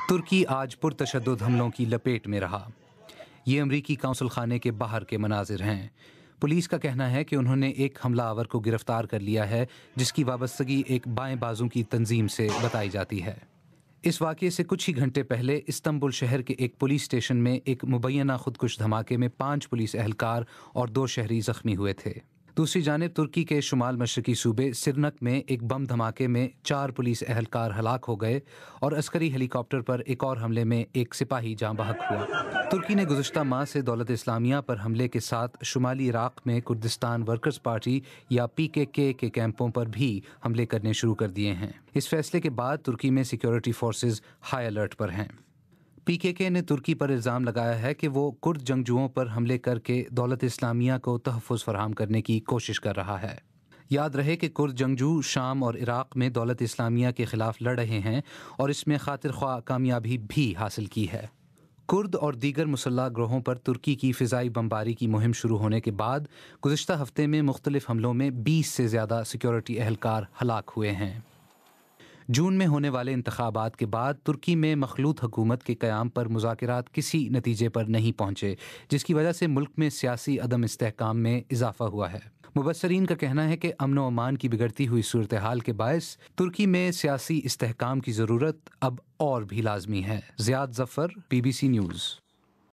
ترکی آج پرتشدد حملوں کی لپیٹ میں رہا۔ یہ امریکی کونسل خانے کے باہر کے مناظر ہیں۔ پولیس کا کہنا ہے کہ انہوں نے ایک حملہ آور کو گرفتار کر لیا ہے جس کی وابستگی ایک بائیں بازو کی تنظیم سے بتائی جاتی ہے۔ اس واقعے سے کچھ ہی گھنٹے پہلے استنبول شہر کے ایک پولیس اسٹیشن میں ایک مبینہ خودکش دھماکے میں 5 پولیس اہلکار اور 2 شہری زخمی ہوئے تھے۔ دوسری جانب ترکی کے شمال مشرقی صوبے سرنک میں ایک بم دھماکے میں 4 پولیس اہلکار ہلاک ہو گئے اور عسکری ہیلی کاپٹر پر ایک اور حملے میں ایک سپاہی جاں بحق ہوا۔ ترکی نے گزشتہ ماہ سے دولت اسلامیہ پر حملے کے ساتھ شمالی عراق میں کردستان ورکرز پارٹی یا PKK کے کیمپوں پر بھی حملے کرنے شروع کر دیے ہیں۔ اس فیصلے کے بعد ترکی میں سیکیورٹی فورسز ہائی الرٹ پر ہیں۔ PKK نے ترکی پر الزام لگایا ہے کہ وہ کرد جنگجوؤں پر حملے کر کے دولت اسلامیہ کو تحفظ فراہم کرنے کی کوشش کر رہا ہے۔ یاد رہے کہ کرد جنگجو شام اور عراق میں دولت اسلامیہ کے خلاف لڑ رہے ہیں اور اس میں خاطر خواہ کامیابی بھی حاصل کی ہے۔ کرد اور دیگر مسلح گروہوں پر ترکی کی فضائی بمباری کی مہم شروع ہونے کے بعد گزشتہ ہفتے میں مختلف حملوں میں 20 سے زیادہ سیکیورٹی اہلکار ہلاک ہوئے ہیں۔ جون میں ہونے والے انتخابات کے بعد ترکی میں مخلوط حکومت کے قیام پر مذاکرات کسی نتیجے پر نہیں پہنچے، جس کی وجہ سے ملک میں سیاسی عدم استحکام میں اضافہ ہوا ہے۔ مبصرین کا کہنا ہے کہ امن و امان کی بگڑتی ہوئی صورتحال کے باعث ترکی میں سیاسی استحکام کی ضرورت اب اور بھی لازمی ہے۔ زیاد ظفر، BBC نیوز۔